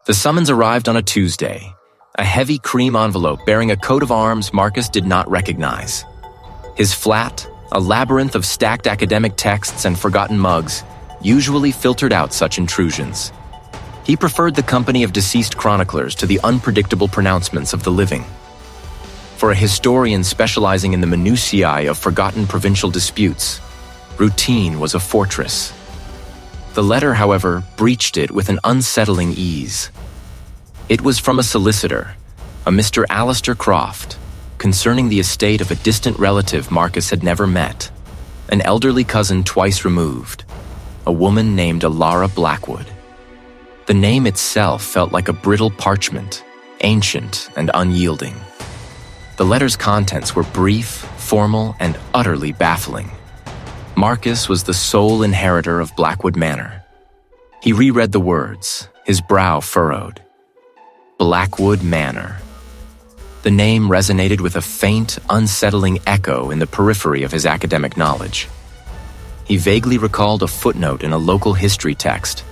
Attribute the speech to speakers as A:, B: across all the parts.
A: The summons arrived on a Tuesday, a heavy cream envelope bearing a coat of arms Marcus did not recognize. His flat, a labyrinth of stacked academic texts and forgotten mugs, usually filtered out such intrusions. He preferred the company of deceased chroniclers to the unpredictable pronouncements of the living. For a historian specializing in the minutiae of forgotten provincial disputes, routine was a fortress. The letter, however, breached it with an unsettling ease. It was from a solicitor, a Mr. Alistair Croft, concerning the estate of a distant relative Marcus had never met, an elderly cousin twice removed, a woman named Alara Blackwood. The name itself felt like a brittle parchment, ancient and unyielding. The letter's contents were brief, formal, and utterly baffling. Marcus was the sole inheritor of Blackwood Manor. He reread the words, his brow furrowed. Blackwood Manor. The name resonated with a faint, unsettling echo in the periphery of his academic knowledge. He vaguely recalled a footnote in a local history text,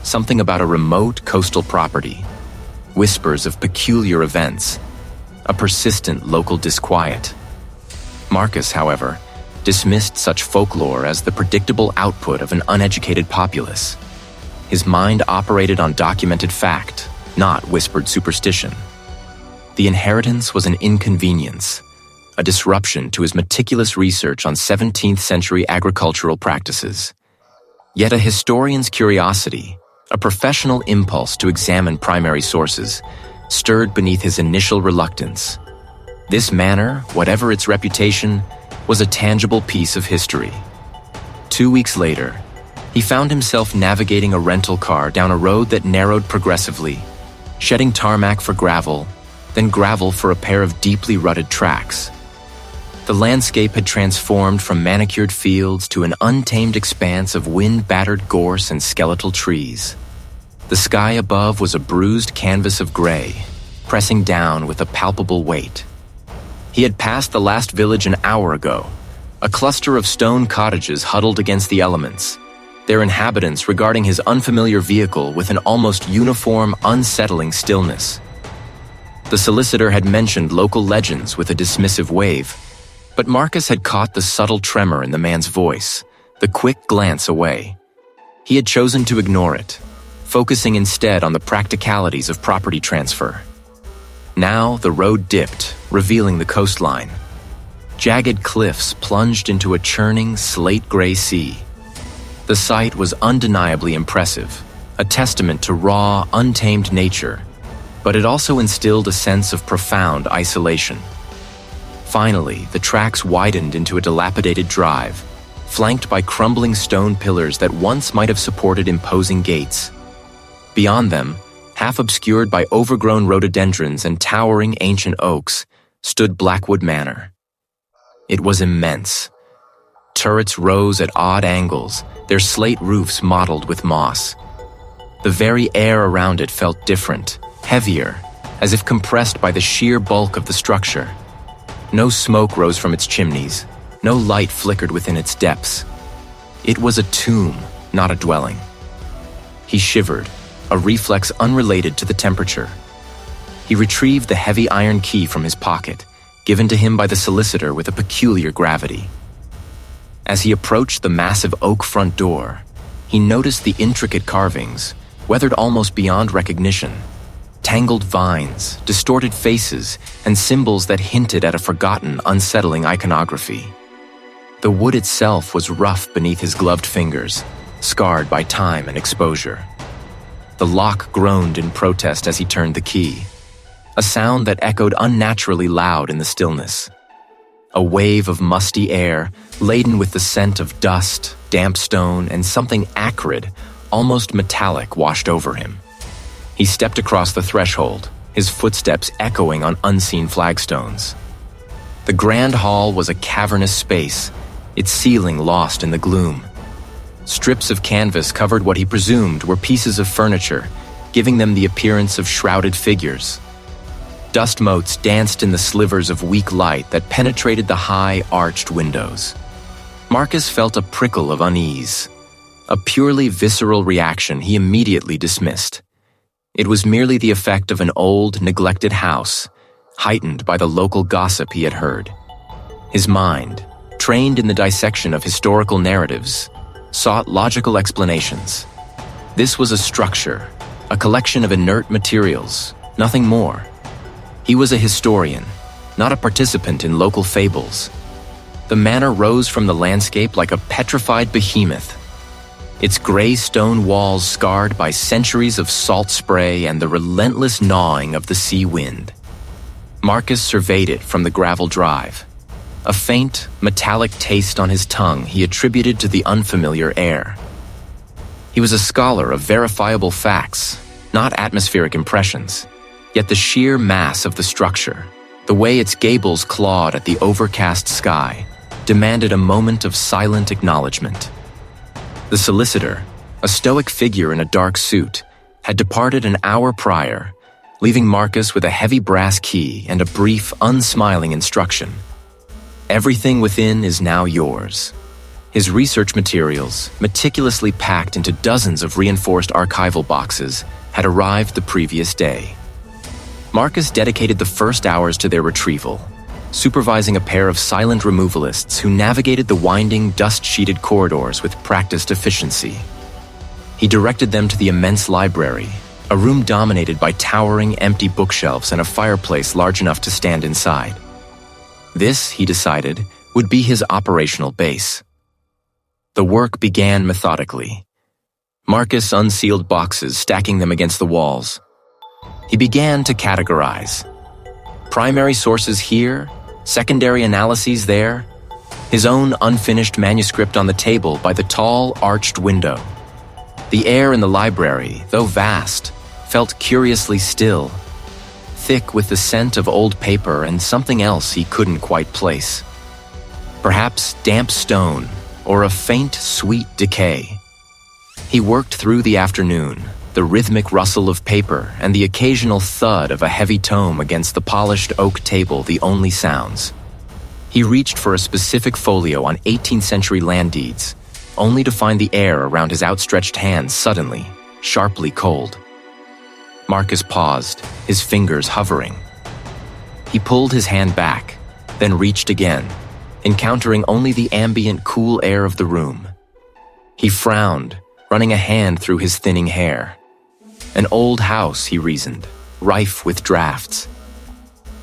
A: something about a remote coastal property, whispers of peculiar events, a persistent local disquiet. Marcus, however, dismissed such folklore as the predictable output of an uneducated populace. His mind operated on documented fact, not whispered superstition. The inheritance was an inconvenience, a disruption to his meticulous research on 17th century agricultural practices. Yet a historian's curiosity, a professional impulse to examine primary sources, stirred beneath his initial reluctance. This manor, whatever its reputation, was a tangible piece of history. 2 weeks later, he found himself navigating a rental car down a road that narrowed progressively, shedding tarmac for gravel, then gravel for a pair of deeply rutted tracks. The landscape had transformed from manicured fields to an untamed expanse of wind-battered gorse and skeletal trees. The sky above was a bruised canvas of gray, pressing down with a palpable weight. He had passed the last village an hour ago, a cluster of stone cottages huddled against the elements, their inhabitants regarding his unfamiliar vehicle with an almost uniform, unsettling stillness. The solicitor had mentioned local legends with a dismissive wave, but Marcus had caught the subtle tremor in the man's voice, the quick glance away. He had chosen to ignore it, focusing instead on the practicalities of property transfer. Now the road dipped, revealing the coastline. Jagged cliffs plunged into a churning, slate-gray sea. The sight was undeniably impressive, a testament to raw, untamed nature, but it also instilled a sense of profound isolation. Finally, the tracks widened into a dilapidated drive, flanked by crumbling stone pillars that once might have supported imposing gates. Beyond them, half obscured by overgrown rhododendrons and towering ancient oaks, stood Blackwood Manor. It was immense. Turrets rose at odd angles, their slate roofs mottled with moss. The very air around it felt different, heavier, as if compressed by the sheer bulk of the structure. No smoke rose from its chimneys, no light flickered within its depths. It was a tomb, not a dwelling. He shivered, a reflex unrelated to the temperature. He retrieved the heavy iron key from his pocket, given to him by the solicitor with a peculiar gravity. As he approached the massive oak front door, he noticed the intricate carvings, weathered almost beyond recognition. Tangled vines, distorted faces, and symbols that hinted at a forgotten, unsettling iconography. The wood itself was rough beneath his gloved fingers, scarred by time and exposure. The lock groaned in protest as he turned the key, a sound that echoed unnaturally loud in the stillness. A wave of musty air, laden with the scent of dust, damp stone, and something acrid, almost metallic, washed over him. He stepped across the threshold, his footsteps echoing on unseen flagstones. The grand hall was a cavernous space, its ceiling lost in the gloom. Strips of canvas covered what he presumed were pieces of furniture, giving them the appearance of shrouded figures. Dust motes danced in the slivers of weak light that penetrated the high, arched windows. Marcus felt a prickle of unease, a purely visceral reaction he immediately dismissed. It was merely the effect of an old, neglected house, heightened by the local gossip he had heard. His mind, trained in the dissection of historical narratives, sought logical explanations. This was a structure, a collection of inert materials, nothing more. He was a historian, not a participant in local fables. The manor rose from the landscape like a petrified behemoth, its gray stone walls scarred by centuries of salt spray and the relentless gnawing of the sea wind. Marcus surveyed it from the gravel drive. A faint, metallic taste on his tongue he attributed to the unfamiliar air. He was a scholar of verifiable facts, not atmospheric impressions. Yet the sheer mass of the structure, the way its gables clawed at the overcast sky, demanded a moment of silent acknowledgement. The solicitor, a stoic figure in a dark suit, had departed an hour prior, leaving Marcus with a heavy brass key and a brief, unsmiling instruction. Everything within is now yours. His research materials, meticulously packed into dozens of reinforced archival boxes, had arrived the previous day. Marcus dedicated the first hours to their retrieval, supervising a pair of silent removalists who navigated the winding, dust-sheeted corridors with practiced efficiency. He directed them to the immense library, a room dominated by towering, empty bookshelves and a fireplace large enough to stand inside. This, he decided, would be his operational base. The work began methodically. Marcus unsealed boxes, stacking them against the walls. He began to categorize. Primary sources here, secondary analyses there, his own unfinished manuscript on the table by the tall, arched window. The air in the library, though vast, felt curiously still, thick with the scent of old paper and something else he couldn't quite place. Perhaps damp stone or a faint, sweet decay. He worked through the afternoon, the rhythmic rustle of paper and the occasional thud of a heavy tome against the polished oak table the only sounds. He reached for a specific folio on 18th century land deeds, only to find the air around his outstretched hands suddenly, sharply cold. Marcus paused, his fingers hovering. He pulled his hand back, then reached again, encountering only the ambient cool air of the room. He frowned, running a hand through his thinning hair. An old house, he reasoned, rife with drafts.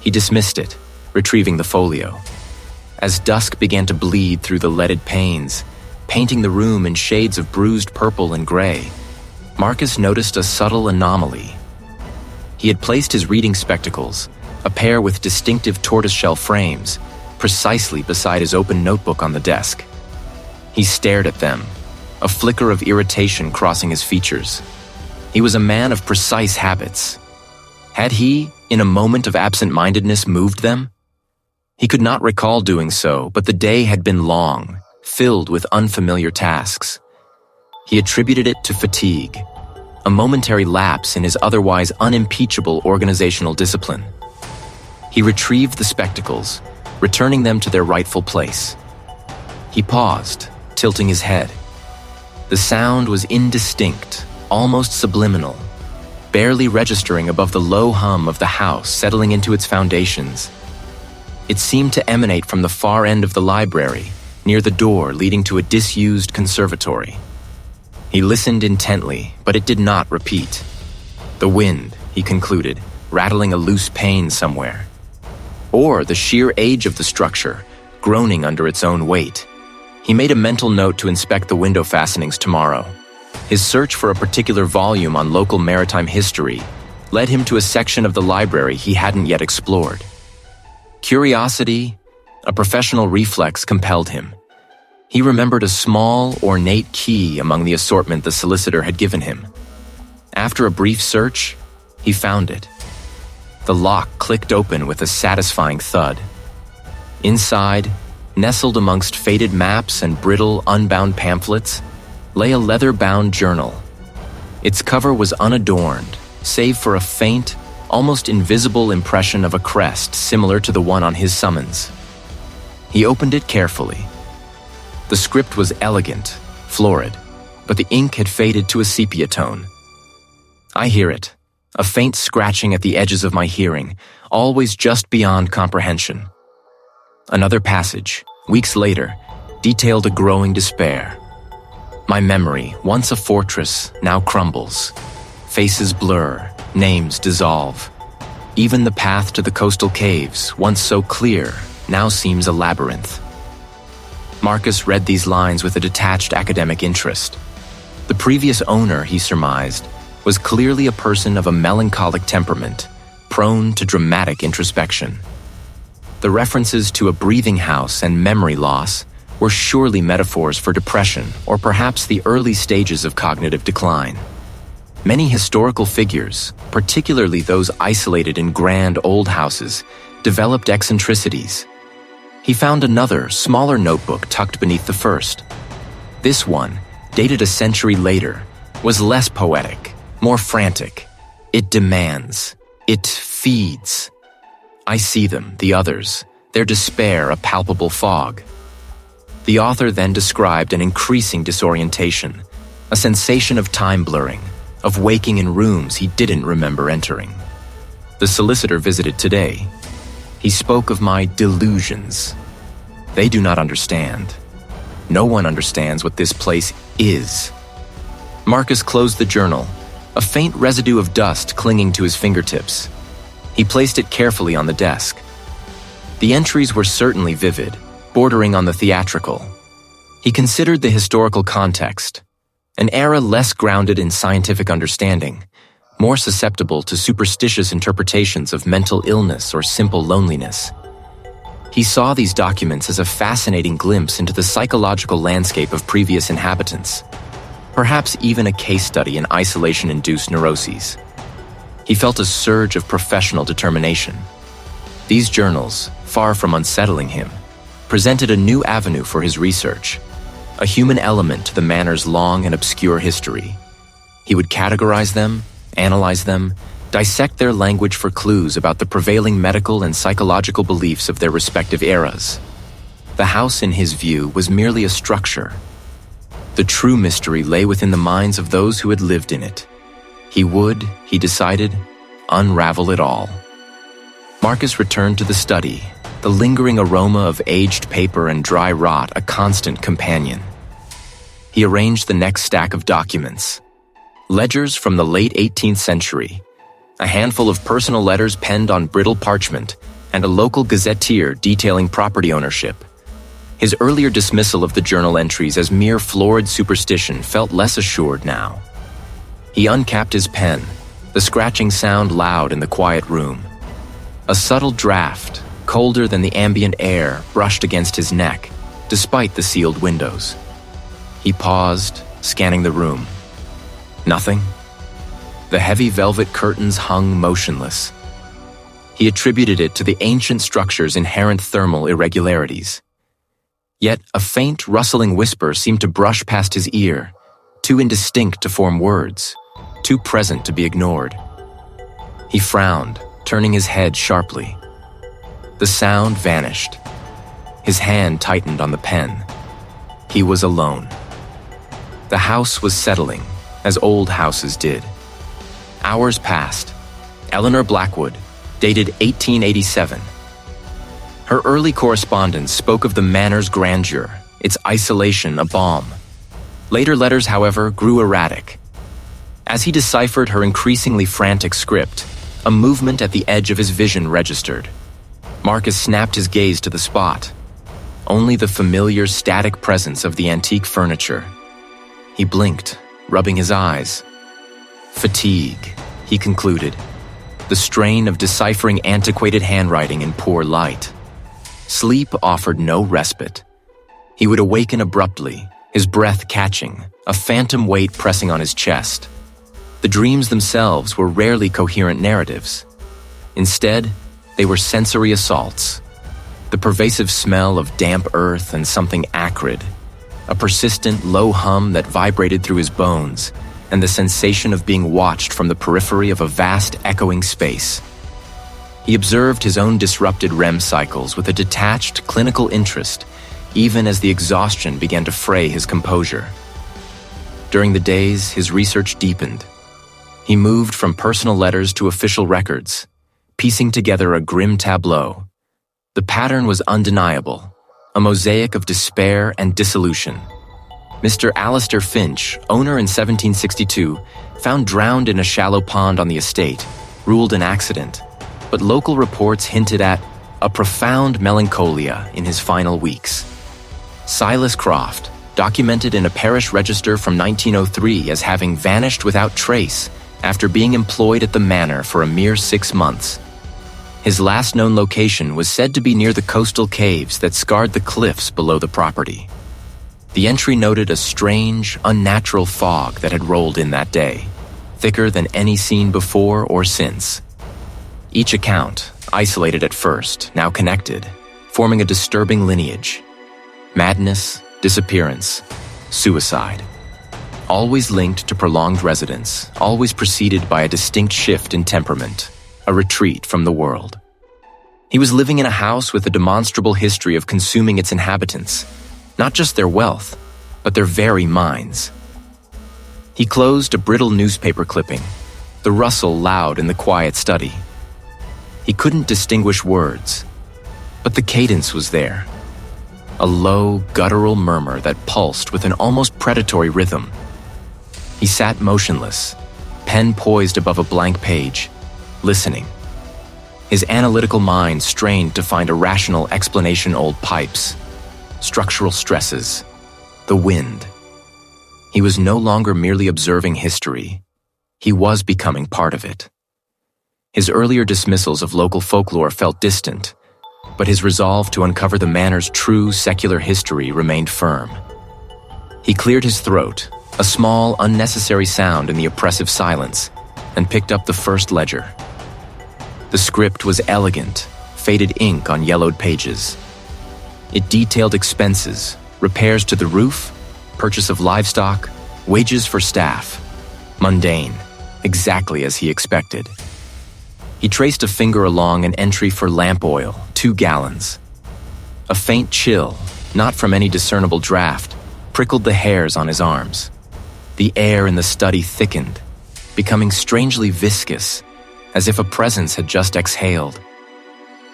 A: He dismissed it, retrieving the folio. As dusk began to bleed through the leaded panes, painting the room in shades of bruised purple and gray, Marcus noticed a subtle anomaly. He had placed his reading spectacles, a pair with distinctive tortoiseshell frames, precisely beside his open notebook on the desk. He stared at them, a flicker of irritation crossing his features. He was a man of precise habits. Had he, in a moment of absent-mindedness, moved them? He could not recall doing so, but the day had been long, filled with unfamiliar tasks. He attributed it to fatigue, a momentary lapse in his otherwise unimpeachable organizational discipline. He retrieved the spectacles, returning them to their rightful place. He paused, tilting his head. The sound was indistinct, almost subliminal, barely registering above the low hum of the house settling into its foundations. It seemed to emanate from the far end of the library, near the door leading to a disused conservatory. He listened intently, but it did not repeat. The wind, he concluded, rattling a loose pane somewhere. Or the sheer age of the structure, groaning under its own weight. He made a mental note to inspect the window fastenings tomorrow. His search for a particular volume on local maritime history led him to a section of the library he hadn't yet explored. Curiosity, a professional reflex, compelled him. He remembered a small, ornate key among the assortment the solicitor had given him. After a brief search, he found it. The lock clicked open with a satisfying thud. Inside, nestled amongst faded maps and brittle, unbound pamphlets, lay a leather-bound journal. Its cover was unadorned, save for a faint, almost invisible impression of a crest similar to the one on his summons. He opened it carefully. The script was elegant, florid, but the ink had faded to a sepia tone. "I hear it," a faint scratching at the edges of my hearing, always just beyond comprehension. Another passage, weeks later, detailed a growing despair. My memory, once a fortress, now crumbles. Faces blur, names dissolve. Even the path to the coastal caves, once so clear, now seems a labyrinth. Marcus read these lines with a detached academic interest. The previous owner, he surmised, was clearly a person of a melancholic temperament, prone to dramatic introspection. The references to a breathing house and memory loss were surely metaphors for depression or perhaps the early stages of cognitive decline. Many historical figures, particularly those isolated in grand old houses, developed eccentricities. He found another, smaller notebook tucked beneath the first. This one, dated a century later, was less poetic, more frantic. It demands. It feeds. I see them, the others, their despair a palpable fog. The author then described an increasing disorientation, a sensation of time blurring, of waking in rooms he didn't remember entering. The solicitor visited today. He spoke of my delusions. They do not understand. No one understands what this place is. Marcus closed the journal, a faint residue of dust clinging to his fingertips. He placed it carefully on the desk. The entries were certainly vivid, bordering on the theatrical. He considered the historical context, an era less grounded in scientific understanding, more susceptible to superstitious interpretations of mental illness or simple loneliness. He saw these documents as a fascinating glimpse into the psychological landscape of previous inhabitants, perhaps even a case study in isolation-induced neuroses. He felt a surge of professional determination. These journals, far from unsettling him, presented a new avenue for his research, a human element to the manor's long and obscure history. He would categorize them, analyze them, dissect their language for clues about the prevailing medical and psychological beliefs of their respective eras. The house, in his view, was merely a structure. The true mystery lay within the minds of those who had lived in it. He would, he decided, unravel it all. Marcus returned to the study, the lingering aroma of aged paper and dry rot a constant companion. He arranged the next stack of documents. Ledgers from the late 18th century, a handful of personal letters penned on brittle parchment, and a local gazetteer detailing property ownership. His earlier dismissal of the journal entries as mere florid superstition felt less assured now. He uncapped his pen, the scratching sound loud in the quiet room. A subtle draft, colder than the ambient air, brushed against his neck, despite the sealed windows. He paused, scanning the room. Nothing. The heavy velvet curtains hung motionless. He attributed it to the ancient structure's inherent thermal irregularities. Yet a faint, rustling whisper seemed to brush past his ear, too indistinct to form words, too present to be ignored. He frowned, turning his head sharply. The sound vanished. His hand tightened on the pen. He was alone. The house was settling, as old houses did. Hours passed. Eleanor Blackwood, dated 1887. Her early correspondence spoke of the manor's grandeur, its isolation a balm. Later letters, however, grew erratic. As he deciphered her increasingly frantic script, a movement at the edge of his vision registered. Marcus snapped his gaze to the spot. Only the familiar static presence of the antique furniture. He blinked, rubbing his eyes. Fatigue, he concluded. The strain of deciphering antiquated handwriting in poor light. Sleep offered no respite. He would awaken abruptly, his breath catching, a phantom weight pressing on his chest. The dreams themselves were rarely coherent narratives. Instead, they were sensory assaults. The pervasive smell of damp earth and something acrid, a persistent low hum that vibrated through his bones, and the sensation of being watched from the periphery of a vast echoing space. He observed his own disrupted REM cycles with a detached, clinical interest, even as the exhaustion began to fray his composure. During the days, his research deepened. He moved from personal letters to official records, piecing together a grim tableau. The pattern was undeniable, a mosaic of despair and dissolution. Mr. Alistair Finch, owner in 1762, found drowned in a shallow pond on the estate, ruled an accident, but local reports hinted at a profound melancholia in his final weeks. Silas Croft, documented in a parish register from 1903 as having vanished without trace after being employed at the manor for a mere 6 months. His last known location was said to be near the coastal caves that scarred the cliffs below the property. The entry noted a strange, unnatural fog that had rolled in that day, thicker than any seen before or since. Each account, isolated at first, now connected, forming a disturbing lineage. Madness, disappearance, suicide. Always linked to prolonged residence, always preceded by a distinct shift in temperament, a retreat from the world. He was living in a house with a demonstrable history of consuming its inhabitants, not just their wealth, but their very minds. He closed a brittle newspaper clipping, the rustle loud in the quiet study. He couldn't distinguish words, but the cadence was there. A low, guttural murmur that pulsed with an almost predatory rhythm. He sat motionless, pen poised above a blank page, listening. His analytical mind strained to find a rational explanation. Old pipes, structural stresses, the wind. He was no longer merely observing history. He was becoming part of it. His earlier dismissals of local folklore felt distant, but his resolve to uncover the manor's true secular history remained firm. He cleared his throat, a small, unnecessary sound in the oppressive silence, and picked up the first ledger. The script was elegant, faded ink on yellowed pages. It detailed expenses, repairs to the roof, purchase of livestock, wages for staff. Mundane, exactly as he expected. He traced a finger along an entry for lamp oil, 2 gallons. A faint chill, not from any discernible draft, prickled the hairs on his arms. The air in the study thickened, becoming strangely viscous, as if a presence had just exhaled.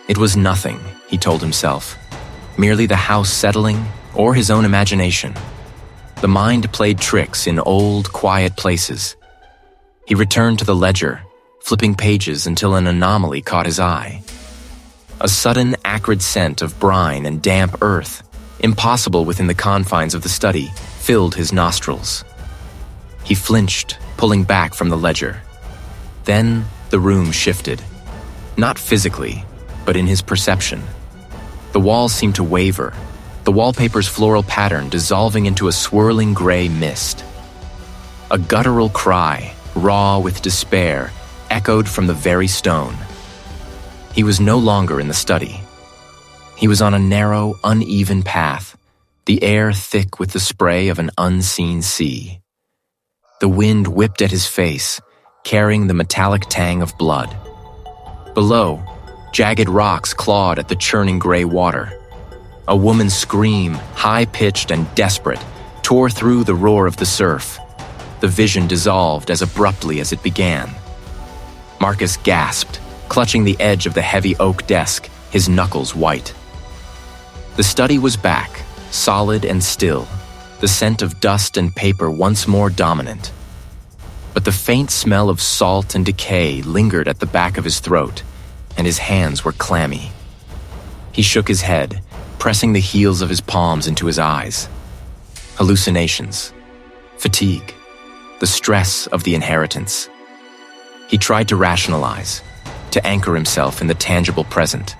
A: It was nothing, he told himself, merely the house settling or his own imagination. The mind played tricks in old, quiet places. He returned to the ledger, flipping pages until an anomaly caught his eye. A sudden, acrid scent of brine and damp earth, impossible within the confines of the study, filled his nostrils. He flinched, pulling back from the ledger. Then the room shifted. Not physically, but in his perception. The walls seemed to waver, the wallpaper's floral pattern dissolving into a swirling gray mist. A guttural cry, raw with despair, echoed from the very stone. He was no longer in the study. He was on a narrow, uneven path, the air thick with the spray of an unseen sea. The wind whipped at his face, carrying the metallic tang of blood. Below, jagged rocks clawed at the churning gray water. A woman's scream, high-pitched and desperate, tore through the roar of the surf. The vision dissolved as abruptly as it began. Marcus gasped, clutching the edge of the heavy oak desk, his knuckles white. The study was back, solid and still, the scent of dust and paper once more dominant. But the faint smell of salt and decay lingered at the back of his throat, and his hands were clammy. He shook his head, pressing the heels of his palms into his eyes. Hallucinations, fatigue, the stress of the inheritance. He tried to rationalize, to anchor himself in the tangible present.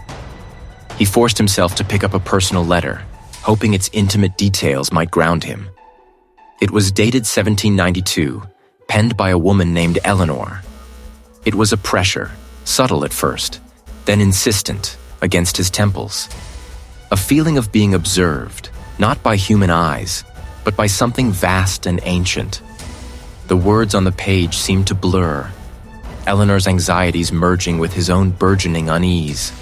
A: He forced himself to pick up a personal letter, hoping its intimate details might ground him. It was dated 1792, penned by a woman named Eleanor. It was a pressure, subtle at first, then insistent, against his temples. A feeling of being observed, not by human eyes, but by something vast and ancient. The words on the page seemed to blur, Eleanor's anxieties merging with his own burgeoning unease.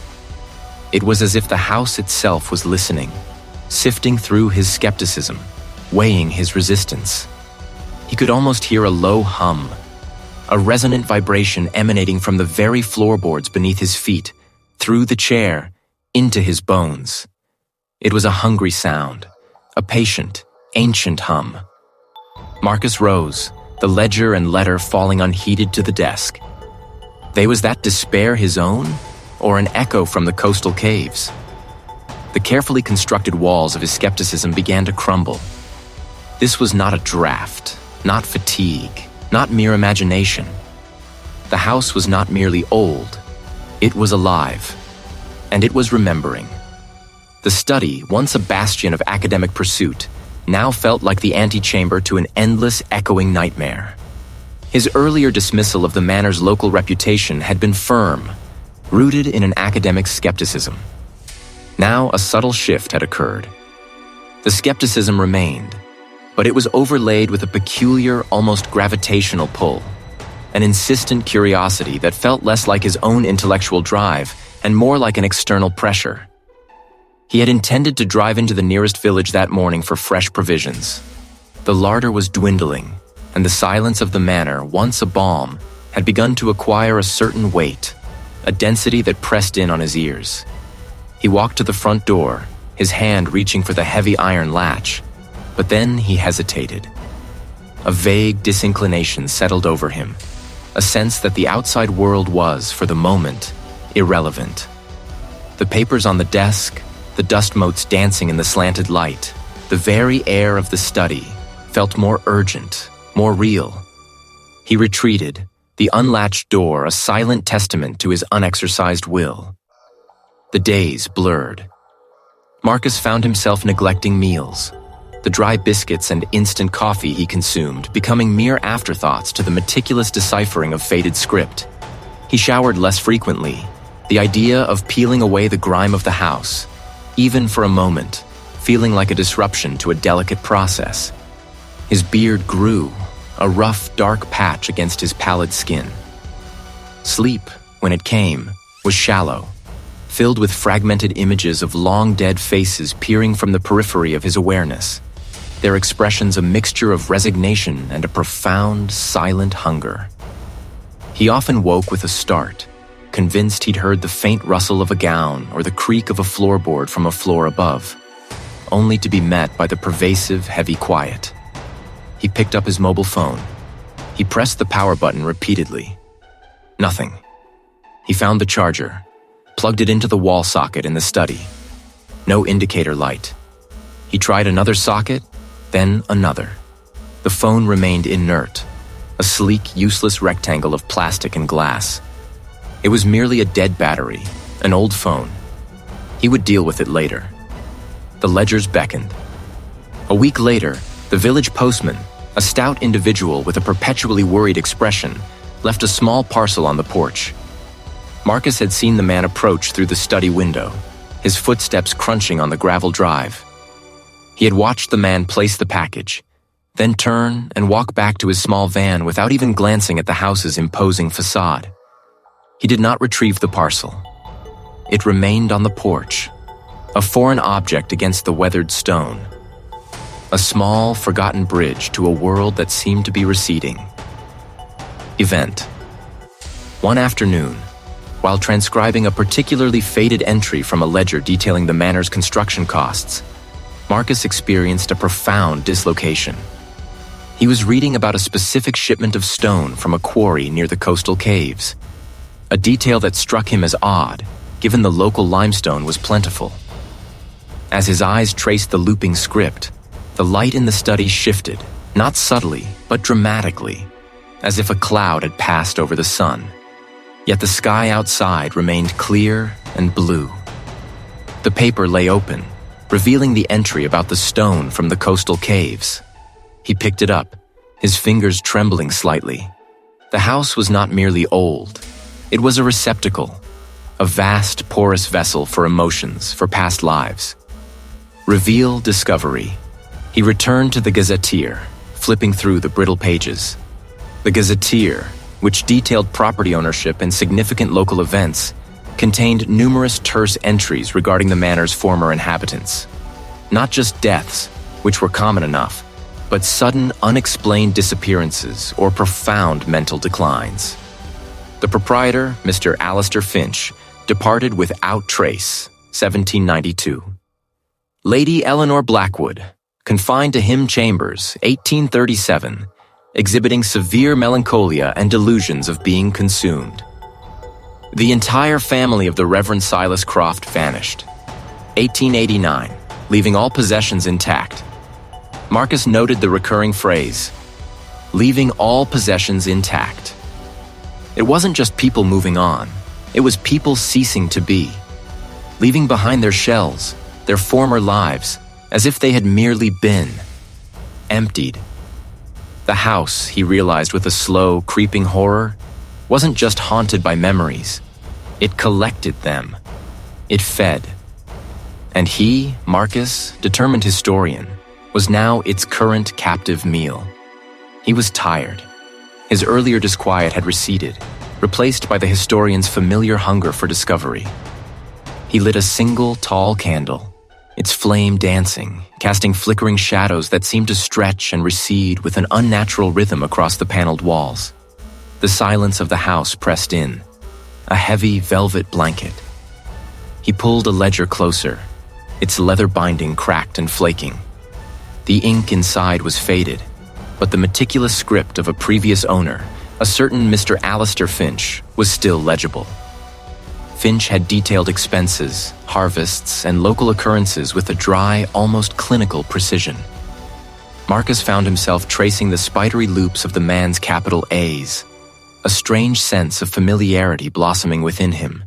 A: It was as if the house itself was listening, sifting through his skepticism, weighing his resistance. He could almost hear a low hum, a resonant vibration emanating from the very floorboards beneath his feet, through the chair, into his bones. It was a hungry sound, a patient, ancient hum. Marcus rose, the ledger and letter falling unheeded to the desk. Was that despair his own, or an echo from the coastal caves? The carefully constructed walls of his skepticism began to crumble. This was not a draft, not fatigue, not mere imagination. The house was not merely old, it was alive, and it was remembering. The study, once a bastion of academic pursuit, now felt like the antechamber to an endless, echoing nightmare. His earlier dismissal of the manor's local reputation had been firm, rooted in an academic skepticism. Now a subtle shift had occurred. The skepticism remained, but it was overlaid with a peculiar, almost gravitational pull, an insistent curiosity that felt less like his own intellectual drive and more like an external pressure. He had intended to drive into the nearest village that morning for fresh provisions. The larder was dwindling, and the silence of the manor, once a balm, had begun to acquire a certain weight, a density that pressed in on his ears. He walked to the front door, his hand reaching for the heavy iron latch, but then he hesitated. A vague disinclination settled over him, a sense that the outside world was, for the moment, irrelevant. The papers on the desk, the dust motes dancing in the slanted light, the very air of the study felt more urgent, more real. He retreated, the unlatched door a silent testament to his unexercised will. The days blurred. Marcus found himself neglecting meals, the dry biscuits and instant coffee he consumed becoming mere afterthoughts to the meticulous deciphering of faded script. He showered less frequently, the idea of peeling away the grime of the house, even for a moment, feeling like a disruption to a delicate process. His beard grew, a rough, dark patch against his pallid skin. Sleep, when it came, was shallow, filled with fragmented images of long-dead faces peering from the periphery of his awareness, their expressions a mixture of resignation and a profound, silent hunger. He often woke with a start, convinced he'd heard the faint rustle of a gown or the creak of a floorboard from a floor above, only to be met by the pervasive, heavy quiet. He picked up his mobile phone. He pressed the power button repeatedly. Nothing. He found the charger, plugged it into the wall socket in the study. No indicator light. He tried another socket, then another. The phone remained inert, a sleek, useless rectangle of plastic and glass. It was merely a dead battery, an old phone. He would deal with it later. The ledgers beckoned. A week later, the village postman, a stout individual with a perpetually worried expression, left a small parcel on the porch. Marcus had seen the man approach through the study window, his footsteps crunching on the gravel drive. He had watched the man place the package, then turn and walk back to his small van without even glancing at the house's imposing facade. He did not retrieve the parcel. It remained on the porch, a foreign object against the weathered stone. A small, forgotten bridge to a world that seemed to be receding. Event. One afternoon, while transcribing a particularly faded entry from a ledger detailing the manor's construction costs, Marcus experienced a profound dislocation. He was reading about a specific shipment of stone from a quarry near the coastal caves, a detail that struck him as odd, given the local limestone was plentiful. As his eyes traced the looping script, the light in the study shifted, not subtly, but dramatically, as if a cloud had passed over the sun. Yet the sky outside remained clear and blue. The paper lay open, revealing the entry about the stone from the coastal caves. He picked it up, his fingers trembling slightly. The house was not merely old. It was a receptacle, a vast, porous vessel for emotions, for past lives. Reveal discovery. He returned to the Gazetteer, flipping through the brittle pages. The Gazetteer, which detailed property ownership and significant local events, contained numerous terse entries regarding the manor's former inhabitants. Not just deaths, which were common enough, but sudden, unexplained disappearances or profound mental declines. The proprietor, Mr. Alistair Finch, departed without trace, 1792. Lady Eleanor Blackwood, confined to Hymn Chambers, 1837, exhibiting severe melancholia and delusions of being consumed. The entire family of the Reverend Silas Croft vanished. 1889, leaving all possessions intact. Marcus noted the recurring phrase, leaving all possessions intact. It wasn't just people moving on, it was people ceasing to be, leaving behind their shells, their former lives, as if they had merely been, emptied. The house, he realized with a slow, creeping horror, wasn't just haunted by memories. It collected them. It fed. And he, Marcus, determined historian, was now its current captive meal. He was tired. His earlier disquiet had receded, replaced by the historian's familiar hunger for discovery. He lit a single tall candle, its flame dancing, casting flickering shadows that seemed to stretch and recede with an unnatural rhythm across the paneled walls. The silence of the house pressed in, a heavy velvet blanket. He pulled a ledger closer, its leather binding cracked and flaking. The ink inside was faded, but the meticulous script of a previous owner, a certain Mr. Alistair Finch, was still legible. Finch had detailed expenses, harvests, and local occurrences with a dry, almost clinical precision. Marcus found himself tracing the spidery loops of the man's capital A's, a strange sense of familiarity blossoming within him.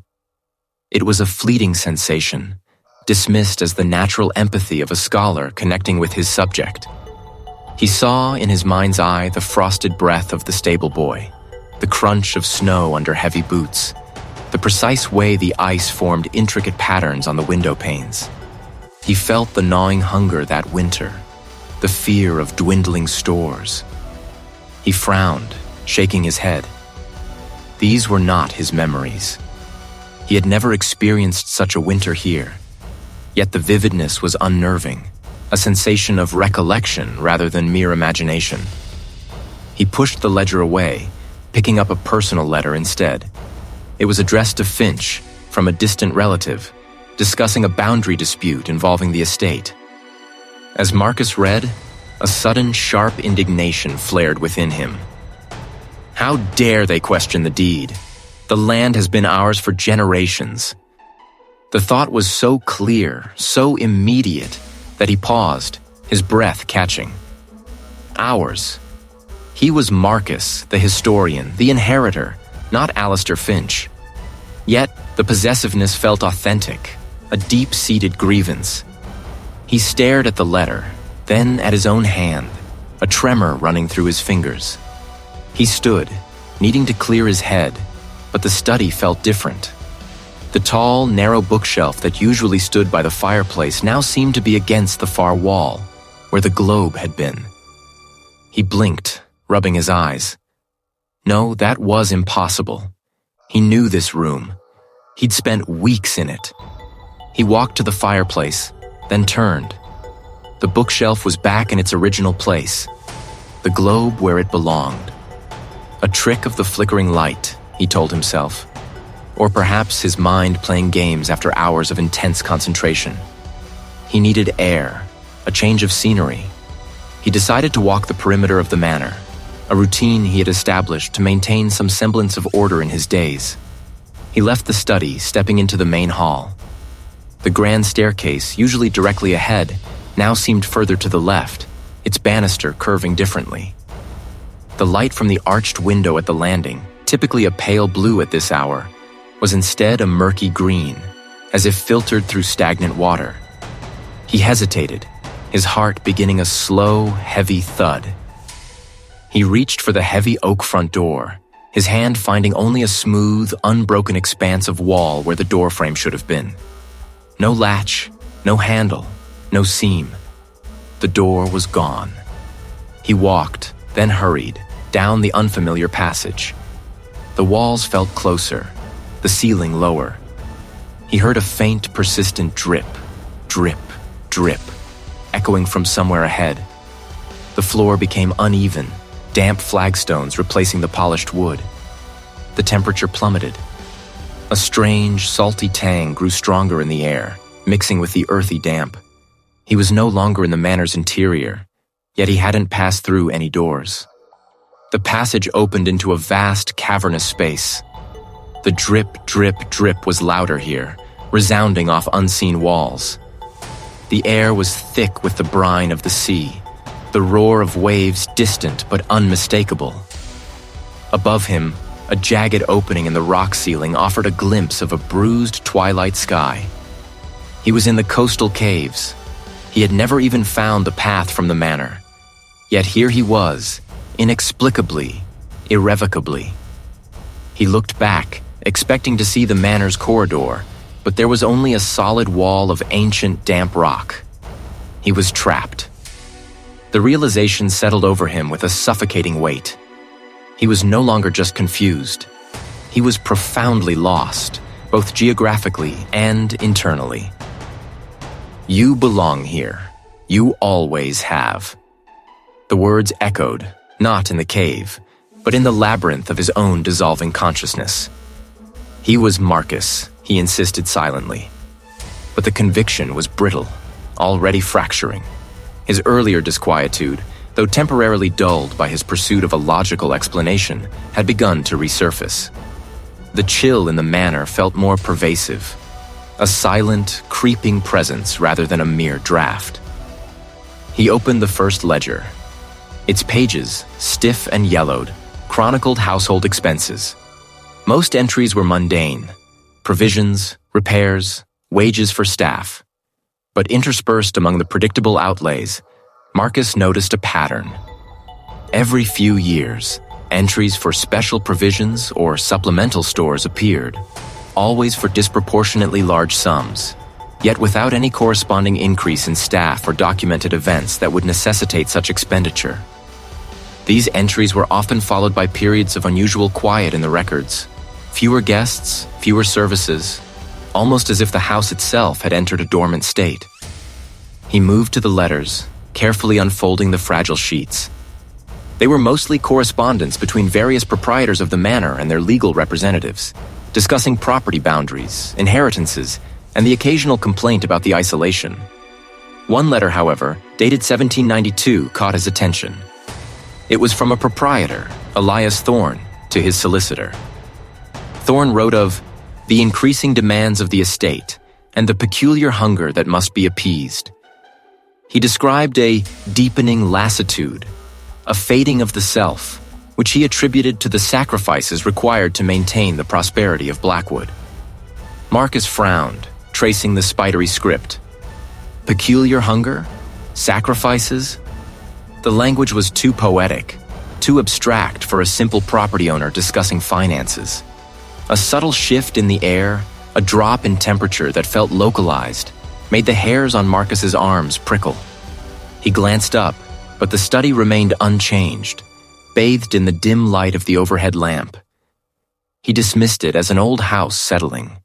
A: It was a fleeting sensation, dismissed as the natural empathy of a scholar connecting with his subject. He saw in his mind's eye the frosted breath of the stable boy, the crunch of snow under heavy boots, the precise way the ice formed intricate patterns on the window panes. He felt the gnawing hunger that winter, the fear of dwindling stores. He frowned, shaking his head. These were not his memories. He had never experienced such a winter here, yet the vividness was unnerving, a sensation of recollection rather than mere imagination. He pushed the ledger away, picking up a personal letter instead. It was addressed to Finch from a distant relative, discussing a boundary dispute involving the estate. As Marcus read, a sudden sharp indignation flared within him. How dare they question the deed? The land has been ours for generations. The thought was so clear, so immediate, that he paused, his breath catching. Ours. He was Marcus, the historian, the inheritor, not Alistair Finch. Yet, the possessiveness felt authentic, a deep-seated grievance. He stared at the letter, then at his own hand, a tremor running through his fingers. He stood, needing to clear his head, but the study felt different. The tall, narrow bookshelf that usually stood by the fireplace now seemed to be against the far wall, where the globe had been. He blinked, rubbing his eyes. No, that was impossible. He knew this room. He'd spent weeks in it. He walked to the fireplace, then turned. The bookshelf was back in its original place, the globe where it belonged. A trick of the flickering light, he told himself. Or perhaps his mind playing games after hours of intense concentration. He needed air, a change of scenery. He decided to walk the perimeter of the manor, a routine he had established to maintain some semblance of order in his days. He left the study, stepping into the main hall. The grand staircase, usually directly ahead, now seemed further to the left, its banister curving differently. The light from the arched window at the landing, typically a pale blue at this hour, was instead a murky green, as if filtered through stagnant water. He hesitated, his heart beginning a slow, heavy thud. He reached for the heavy oak front door, his hand finding only a smooth, unbroken expanse of wall where the doorframe should have been. No latch, no handle, no seam. The door was gone. He walked, then hurried, down the unfamiliar passage. The walls felt closer, the ceiling lower. He heard a faint, persistent drip, drip, drip, echoing from somewhere ahead. The floor became uneven, damp flagstones replacing the polished wood. The temperature plummeted. A strange, salty tang grew stronger in the air, mixing with the earthy damp. He was no longer in the manor's interior, yet he hadn't passed through any doors. The passage opened into a vast, cavernous space. The drip, drip, drip was louder here, resounding off unseen walls. The air was thick with the brine of the sea, the roar of waves distant but unmistakable. Above him, a jagged opening in the rock ceiling offered a glimpse of a bruised twilight sky. He was in the coastal caves. He had never even found the path from the manor. Yet here he was, inexplicably, irrevocably. He looked back, expecting to see the manor's corridor, but there was only a solid wall of ancient, damp rock. He was trapped. The realization settled over him with a suffocating weight. He was no longer just confused. He was profoundly lost, both geographically and internally. You belong here. You always have. The words echoed, not in the cave, but in the labyrinth of his own dissolving consciousness. He was Marcus, he insisted silently. But the conviction was brittle, already fracturing. His earlier disquietude, though temporarily dulled by his pursuit of a logical explanation, had begun to resurface. The chill in the manor felt more pervasive, a silent, creeping presence rather than a mere draft. He opened the first ledger. Its pages, stiff and yellowed, chronicled household expenses. Most entries were mundane: provisions, repairs, wages for staff. But interspersed among the predictable outlays, Marcus noticed a pattern. Every few years, entries for special provisions or supplemental stores appeared, always for disproportionately large sums, yet without any corresponding increase in staff or documented events that would necessitate such expenditure. These entries were often followed by periods of unusual quiet in the records. Fewer guests, fewer services, almost as if the house itself had entered a dormant state. He moved to the letters, carefully unfolding the fragile sheets. They were mostly correspondence between various proprietors of the manor and their legal representatives, discussing property boundaries, inheritances, and the occasional complaint about the isolation. One letter, however, dated 1792, caught his attention. It was from a proprietor, Elias Thorne, to his solicitor. Thorne wrote of the increasing demands of the estate and the peculiar hunger that must be appeased. He described a deepening lassitude, a fading of the self, which he attributed to the sacrifices required to maintain the prosperity of Blackwood. Marcus frowned, tracing the spidery script. Peculiar hunger? Sacrifices? The language was too poetic, too abstract for a simple property owner discussing finances. A subtle shift in the air, a drop in temperature that felt localized, made the hairs on Marcus's arms prickle. He glanced up, but the study remained unchanged, bathed in the dim light of the overhead lamp. He dismissed it as an old house settling.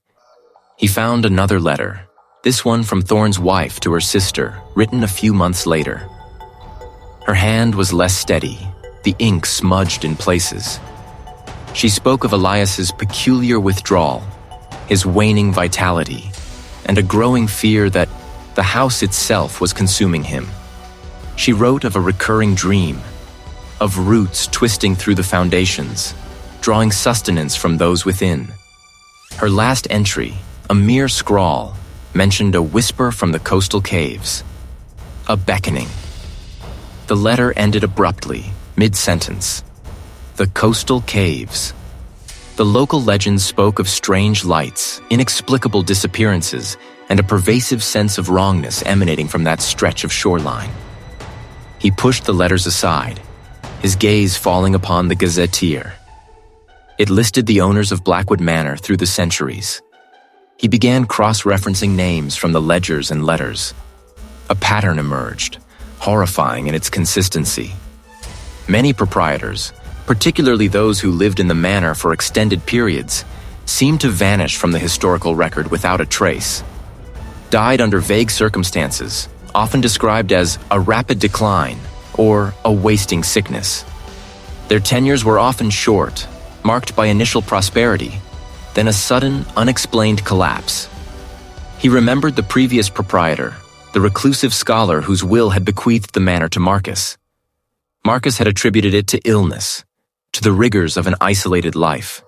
A: He found another letter, this one from Thorne's wife to her sister, written a few months later. Her hand was less steady, the ink smudged in places. She spoke of Elias's peculiar withdrawal, his waning vitality, and a growing fear that the house itself was consuming him. She wrote of a recurring dream, of roots twisting through the foundations, drawing sustenance from those within. Her last entry, a mere scrawl, mentioned a whisper from the coastal caves, a beckoning. The letter ended abruptly, mid-sentence. The coastal caves. The local legends spoke of strange lights, inexplicable disappearances, and a pervasive sense of wrongness emanating from that stretch of shoreline. He pushed the letters aside, his gaze falling upon the gazetteer. It listed the owners of Blackwood Manor through the centuries. He began cross-referencing names from the ledgers and letters. A pattern emerged, horrifying in its consistency. Many proprietors, particularly those who lived in the manor for extended periods, seemed to vanish from the historical record without a trace. Died under vague circumstances, often described as a rapid decline or a wasting sickness. Their tenures were often short, marked by initial prosperity, then a sudden, unexplained collapse. He remembered the previous proprietor, the reclusive scholar whose will had bequeathed the manor to Marcus. Marcus had attributed it to illness, to the rigors of an isolated life.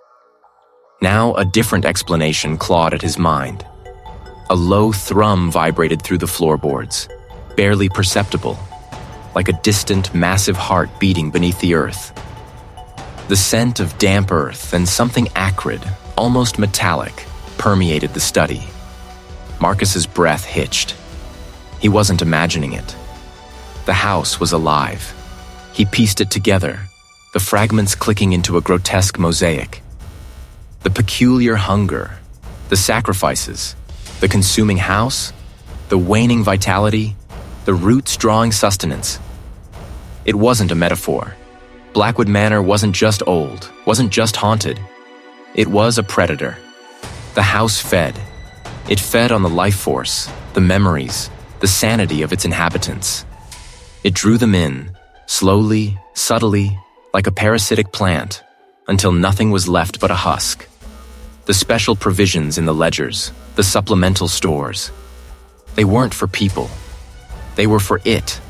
A: Now a different explanation clawed at his mind. A low thrum vibrated through the floorboards, barely perceptible, like a distant, massive heart beating beneath the earth. The scent of damp earth and something acrid, almost metallic, permeated the study. Marcus's breath hitched. He wasn't imagining it. The house was alive. He pieced it together, the fragments clicking into a grotesque mosaic. The peculiar hunger, the sacrifices, the consuming house, the waning vitality, the roots drawing sustenance. It wasn't a metaphor. Blackwood Manor wasn't just old, wasn't just haunted. It was a predator. The house fed. It fed on the life force, the memories, the sanity of its inhabitants. It drew them in, slowly, subtly, like a parasitic plant, until nothing was left but a husk. The special provisions in the ledgers, the supplemental stores, they weren't for people. They were for it.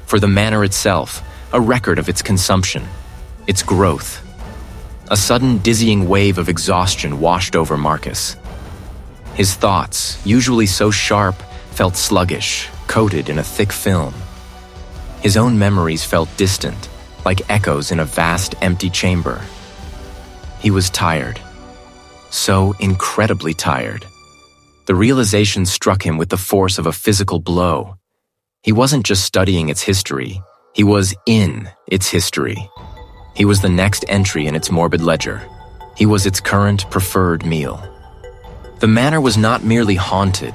A: For the manor itself, a record of its consumption, its growth. A sudden dizzying wave of exhaustion washed over Marcus. His thoughts, usually so sharp, felt sluggish, coated in a thick film. His own memories felt distant, like echoes in a vast, empty chamber. He was tired. So incredibly tired. The realization struck him with the force of a physical blow. He wasn't just studying its history, he was in its history. He was the next entry in its morbid ledger. He was its current preferred meal. The manor was not merely haunted,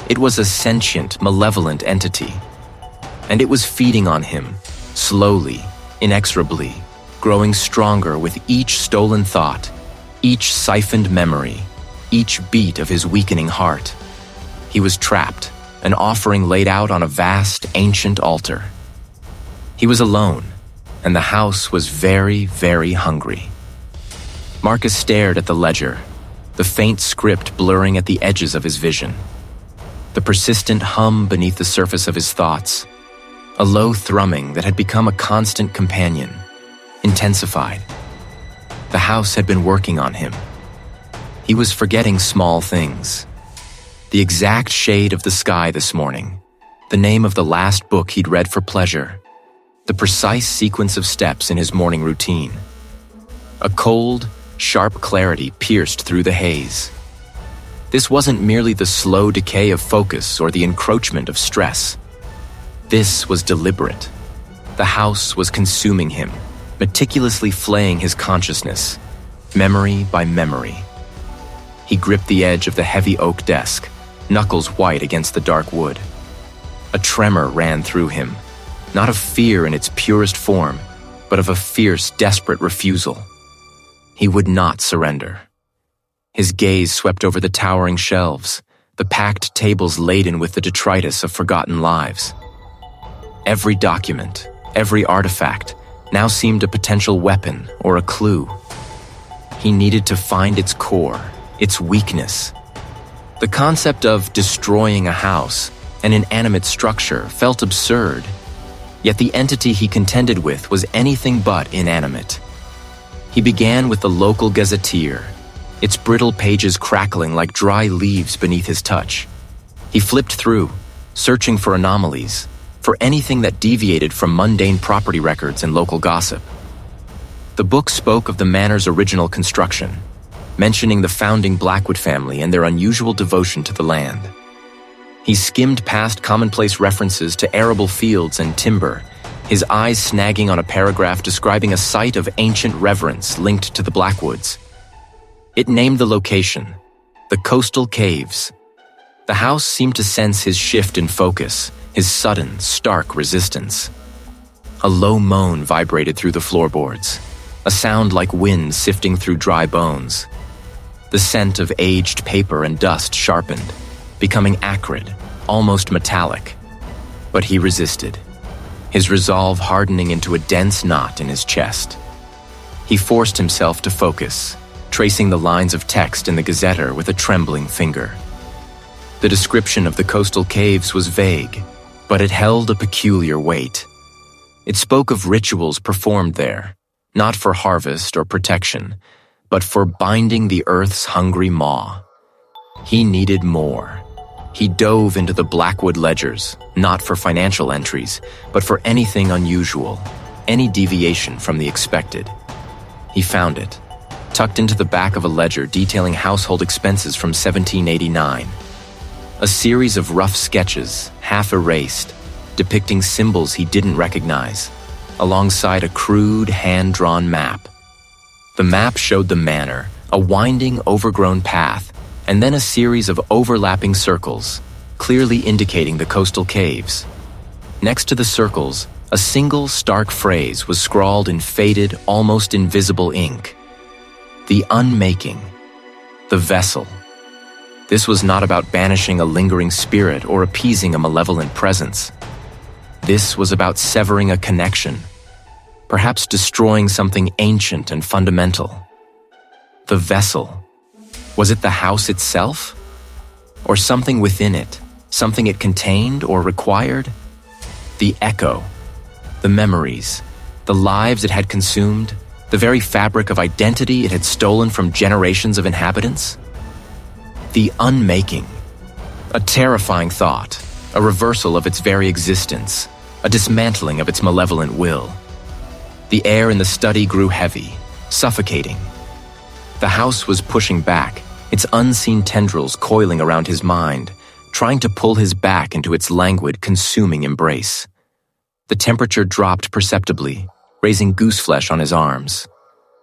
A: it was a sentient, malevolent entity. And it was feeding on him, slowly, inexorably, growing stronger with each stolen thought, each siphoned memory, each beat of his weakening heart. He was trapped, an offering laid out on a vast, ancient altar. He was alone, and the house was very, very hungry. Marcus stared at the ledger, the faint script blurring at the edges of his vision. The persistent hum beneath the surface of his thoughts, a low thrumming that had become a constant companion, intensified. The house had been working on him. He was forgetting small things. The exact shade of the sky this morning, the name of the last book he'd read for pleasure, the precise sequence of steps in his morning routine. A cold, sharp clarity pierced through the haze. This wasn't merely the slow decay of focus or the encroachment of stress. This was deliberate. The house was consuming him, meticulously flaying his consciousness, memory by memory. He gripped the edge of the heavy oak desk, knuckles white against the dark wood. A tremor ran through him, not of fear in its purest form, but of a fierce, desperate refusal. He would not surrender. His gaze swept over the towering shelves, the packed tables laden with the detritus of forgotten lives. Every document, every artifact, now seemed a potential weapon or a clue. He needed to find its core, its weakness. The concept of destroying a house, an inanimate structure, felt absurd, yet the entity he contended with was anything but inanimate. He began with the local gazetteer, its brittle pages crackling like dry leaves beneath his touch. He flipped through, searching for anomalies, for anything that deviated from mundane property records and local gossip. The book spoke of the manor's original construction, mentioning the founding Blackwood family and their unusual devotion to the land. He skimmed past commonplace references to arable fields and timber, his eyes snagging on a paragraph describing a site of ancient reverence linked to the Blackwoods. It named the location, the Coastal Caves. The house seemed to sense his shift in focus, his sudden, stark resistance. A low moan vibrated through the floorboards, a sound like wind sifting through dry bones. The scent of aged paper and dust sharpened, becoming acrid, almost metallic. But he resisted. his resolve hardening into a dense knot in his chest. He forced himself to focus, tracing the lines of text in the gazetteer with a trembling finger. The description of the coastal caves was vague, but it held a peculiar weight. It spoke of rituals performed there, not for harvest or protection, but for binding the earth's hungry maw. He needed more. He dove into the Blackwood ledgers, not for financial entries, but for anything unusual, any deviation from the expected. He found it, tucked into the back of a ledger detailing household expenses from 1789. A series of rough sketches, half erased, depicting symbols he didn't recognize, alongside a crude, hand-drawn map. The map showed the manor, a winding, overgrown path, and then a series of overlapping circles, clearly indicating the coastal caves. Next to the circles, a single stark phrase was scrawled in faded, almost invisible ink. The unmaking. The vessel. This was not about banishing a lingering spirit or appeasing a malevolent presence. This was about severing a connection, perhaps destroying something ancient and fundamental. The vessel. Was it the house itself? Or something within it, something it contained or required? The echo, the memories, the lives it had consumed, the very fabric of identity it had stolen from generations of inhabitants? The unmaking. A terrifying thought, a reversal of its very existence, a dismantling of its malevolent will. The air in the study grew heavy, suffocating. The house was pushing back, its unseen tendrils coiling around his mind, trying to pull his back into its languid, consuming embrace. The temperature dropped perceptibly, raising gooseflesh on his arms.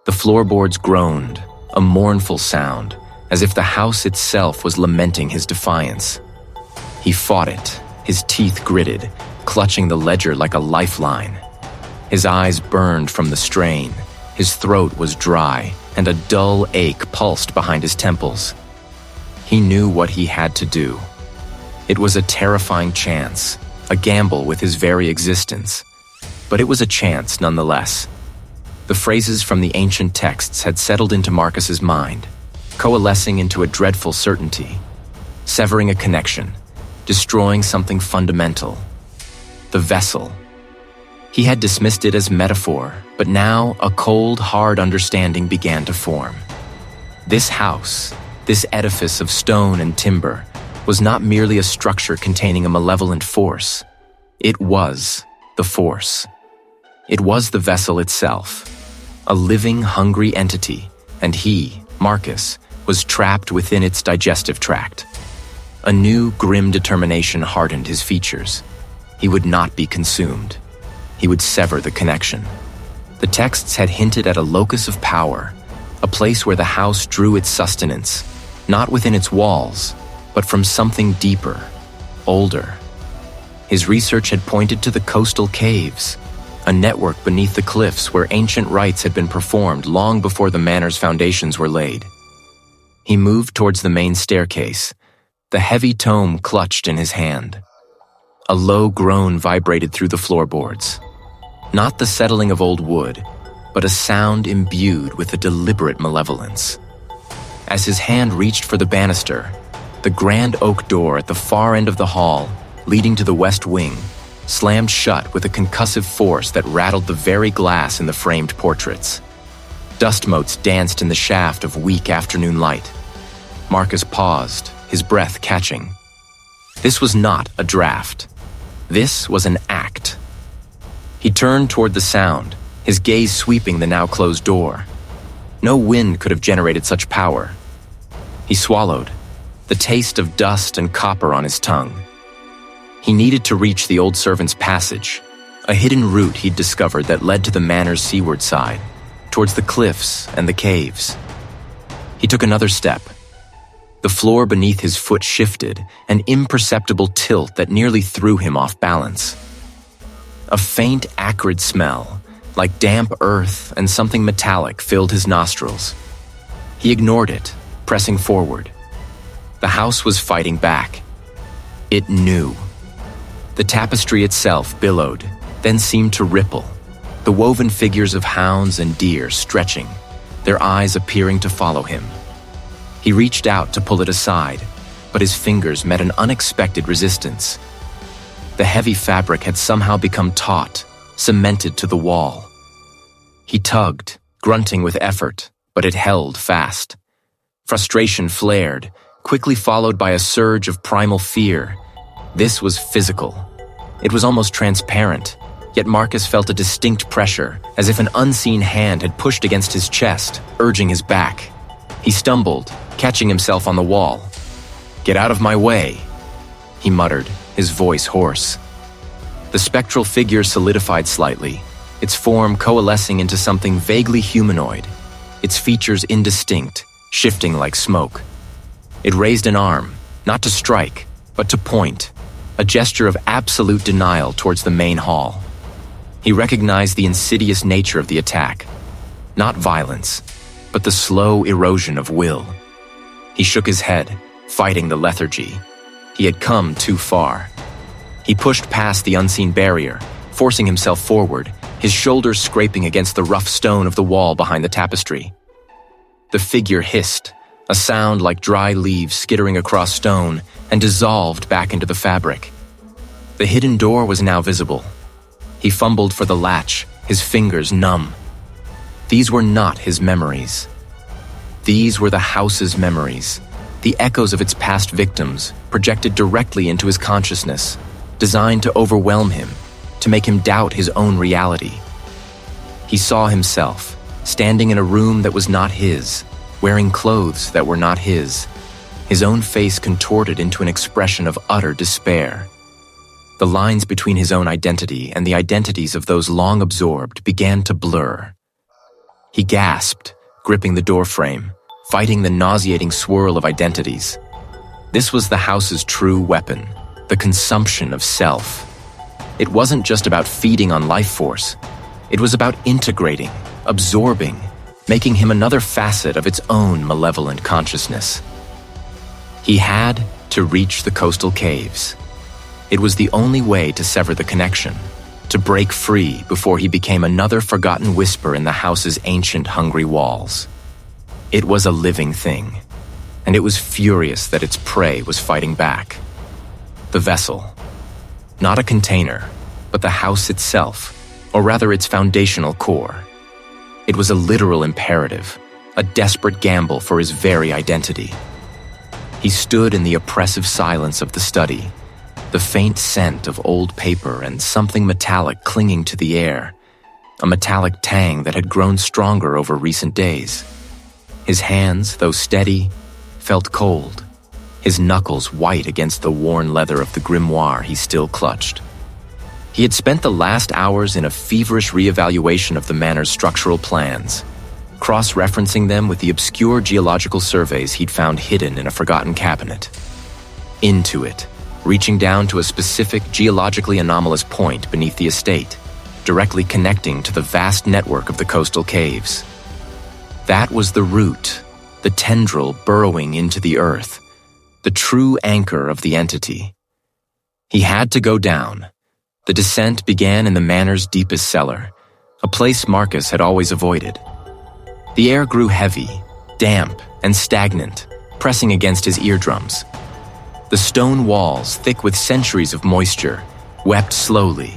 A: The floorboards groaned, a mournful sound, as if the house itself was lamenting his defiance. He fought it, his teeth gritted, clutching the ledger like a lifeline. His eyes burned from the strain, his throat was dry, and a dull ache pulsed behind his temples. He knew what he had to do. It was a terrifying chance, a gamble with his very existence. But it was a chance nonetheless. The phrases from the ancient texts had settled into Marcus's mind, coalescing into a dreadful certainty, severing a connection, destroying something fundamental. The vessel. He had dismissed it as metaphor, but now a cold, hard understanding began to form. This house, this edifice of stone and timber, was not merely a structure containing a malevolent force. It was the force. It was the vessel itself, a living, hungry entity, and he, Marcus, was trapped within its digestive tract. A new, grim determination hardened his features. He would not be consumed. He would sever the connection. The texts had hinted at a locus of power, a place where the house drew its sustenance, not within its walls, but from something deeper, older. His research had pointed to the coastal caves, a network beneath the cliffs where ancient rites had been performed long before the manor's foundations were laid. He moved towards the main staircase, the heavy tome clutched in his hand. A low groan vibrated through the floorboards. Not the settling of old wood, but a sound imbued with a deliberate malevolence. As his hand reached for the banister, the grand oak door at the far end of the hall, leading to the west wing, slammed shut with a concussive force that rattled the very glass in the framed portraits. Dust motes danced in the shaft of weak afternoon light. Marcus paused, his breath catching. This was not a draft. This was an act. He turned toward the sound, his gaze sweeping the now closed door. No wind could have generated such power. He swallowed, the taste of dust and copper on his tongue. He needed to reach the old servant's passage, a hidden route he'd discovered that led to the manor's seaward side, towards the cliffs and the caves. He took another step. The floor beneath his foot shifted, an imperceptible tilt that nearly threw him off balance. A faint, acrid smell, like damp earth and something metallic, filled his nostrils. He ignored it, pressing forward. The house was fighting back. It knew. The tapestry itself billowed, then seemed to ripple, the woven figures of hounds and deer stretching, their eyes appearing to follow him. He reached out to pull it aside, but his fingers met an unexpected resistance. The heavy fabric had somehow become taut, cemented to the wall. He tugged, grunting with effort, but it held fast. Frustration flared, quickly followed by a surge of primal fear. This was physical. It was almost transparent, yet Marcus felt a distinct pressure, as if an unseen hand had pushed against his chest, urging his back. He stumbled, catching himself on the wall. "Get out of my way," he muttered, his voice hoarse. The spectral figure solidified slightly, its form coalescing into something vaguely humanoid, its features indistinct, shifting like smoke. It raised an arm, not to strike, but to point, a gesture of absolute denial towards the main hall. He recognized the insidious nature of the attack. Not violence, but the slow erosion of will. He shook his head, fighting the lethargy. He had come too far. He pushed past the unseen barrier, forcing himself forward, his shoulders scraping against the rough stone of the wall behind the tapestry. The figure hissed, a sound like dry leaves skittering across stone, and dissolved back into the fabric. The hidden door was now visible. He fumbled for the latch, his fingers numb. These were not his memories. These were the house's memories, the echoes of its past victims projected directly into his consciousness, designed to overwhelm him, to make him doubt his own reality. He saw himself, standing in a room that was not his, wearing clothes that were not his own face contorted into an expression of utter despair. The lines between his own identity and the identities of those long absorbed began to blur. He gasped, gripping the doorframe, fighting the nauseating swirl of identities. This was the house's true weapon, the consumption of self. It wasn't just about feeding on life force. It was about integrating, absorbing, making him another facet of its own malevolent consciousness. He had to reach the coastal caves. It was the only way to sever the connection, to break free before he became another forgotten whisper in the house's ancient, hungry walls. It was a living thing, and it was furious that its prey was fighting back. The vessel. Not a container, but the house itself, or rather its foundational core. It was a literal imperative, a desperate gamble for his very identity. He stood in the oppressive silence of the study, the faint scent of old paper and something metallic clinging to the air, a metallic tang that had grown stronger over recent days. His hands, though steady, felt cold, his knuckles white against the worn leather of the grimoire he still clutched. He had spent the last hours in a feverish reevaluation of the manor's structural plans, cross-referencing them with the obscure geological surveys he'd found hidden in a forgotten cabinet. Into it, reaching down to a specific geologically anomalous point beneath the estate, directly connecting to the vast network of the coastal caves. That was the root, the tendril burrowing into the earth, the true anchor of the entity. He had to go down. The descent began in the manor's deepest cellar, a place Marcus had always avoided. The air grew heavy, damp, and stagnant, pressing against his eardrums. The stone walls, thick with centuries of moisture, wept slowly,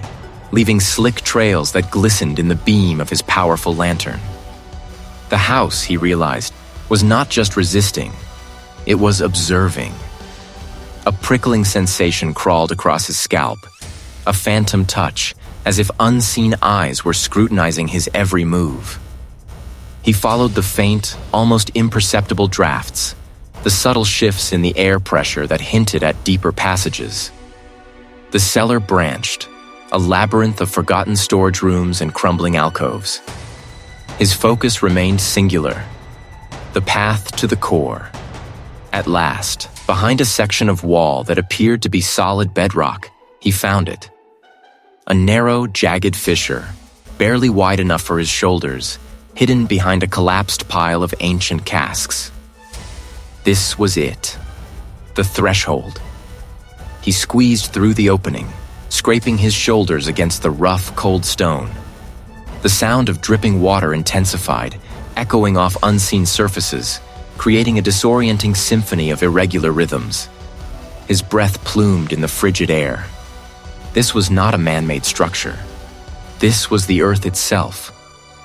A: leaving slick trails that glistened in the beam of his powerful lantern. The house, he realized, was not just resisting, it was observing. A prickling sensation crawled across his scalp, a phantom touch, as if unseen eyes were scrutinizing his every move. He followed the faint, almost imperceptible drafts, the subtle shifts in the air pressure that hinted at deeper passages. The cellar branched, a labyrinth of forgotten storage rooms and crumbling alcoves. His focus remained singular, the path to the core. At last, behind a section of wall that appeared to be solid bedrock, he found it. A narrow, jagged fissure, barely wide enough for his shoulders, hidden behind a collapsed pile of ancient casks. This was it, the threshold. He squeezed through the opening, scraping his shoulders against the rough, cold stone. The sound of dripping water intensified, echoing off unseen surfaces, creating a disorienting symphony of irregular rhythms. His breath plumed in the frigid air. This was not a man-made structure. This was the earth itself,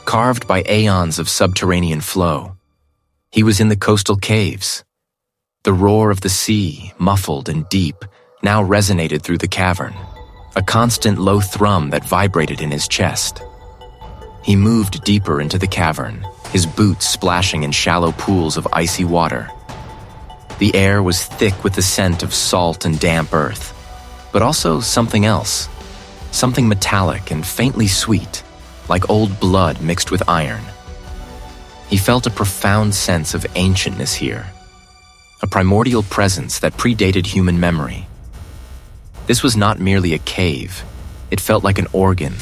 A: carved by aeons of subterranean flow. He was in the coastal caves. The roar of the sea, muffled and deep, now resonated through the cavern, a constant low thrum that vibrated in his chest. He moved deeper into the cavern, his boots splashing in shallow pools of icy water. The air was thick with the scent of salt and damp earth, but also something else, something metallic and faintly sweet, like old blood mixed with iron. He felt a profound sense of ancientness here, a primordial presence that predated human memory. This was not merely a cave, it felt like an organ,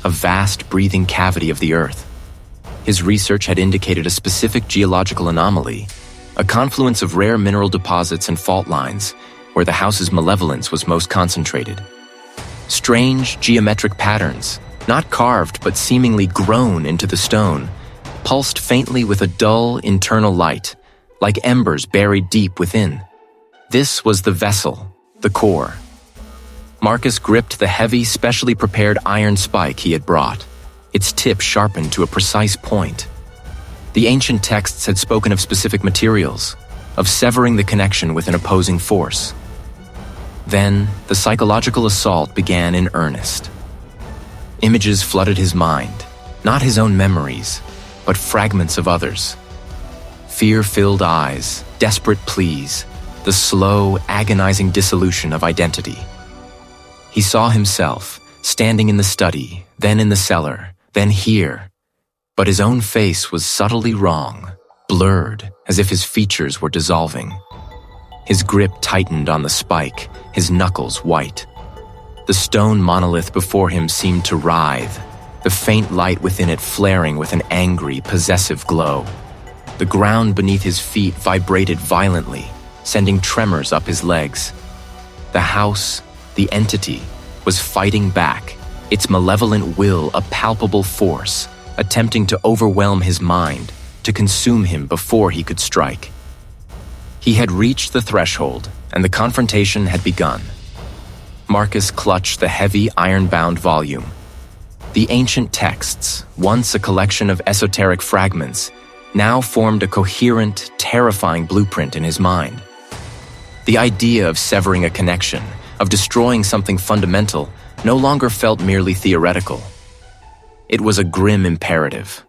A: a vast breathing cavity of the earth. His research had indicated a specific geological anomaly, a confluence of rare mineral deposits and fault lines where the house's malevolence was most concentrated. Strange geometric patterns, not carved but seemingly grown into the stone, pulsed faintly with a dull internal light, like embers buried deep within. This was the vessel, the core. Marcus gripped the heavy, specially prepared iron spike he had brought, its tip sharpened to a precise point. The ancient texts had spoken of specific materials, of severing the connection with an opposing force. Then, the psychological assault began in earnest. Images flooded his mind, not his own memories, but fragments of others. Fear-filled eyes, desperate pleas, the slow, agonizing dissolution of identity. He saw himself, standing in the study, then in the cellar, then here. But his own face was subtly wrong, blurred, as if his features were dissolving. His grip tightened on the spike, his knuckles white. The stone monolith before him seemed to writhe, the faint light within it flaring with an angry, possessive glow. The ground beneath his feet vibrated violently, sending tremors up his legs. The house, the entity, was fighting back, its malevolent will a palpable force, attempting to overwhelm his mind, to consume him before he could strike. He had reached the threshold, and the confrontation had begun. Marcus clutched the heavy, iron-bound volume. The ancient texts, once a collection of esoteric fragments, now formed a coherent, terrifying blueprint in his mind. The idea of severing a connection, of destroying something fundamental, no longer felt merely theoretical. It was a grim imperative.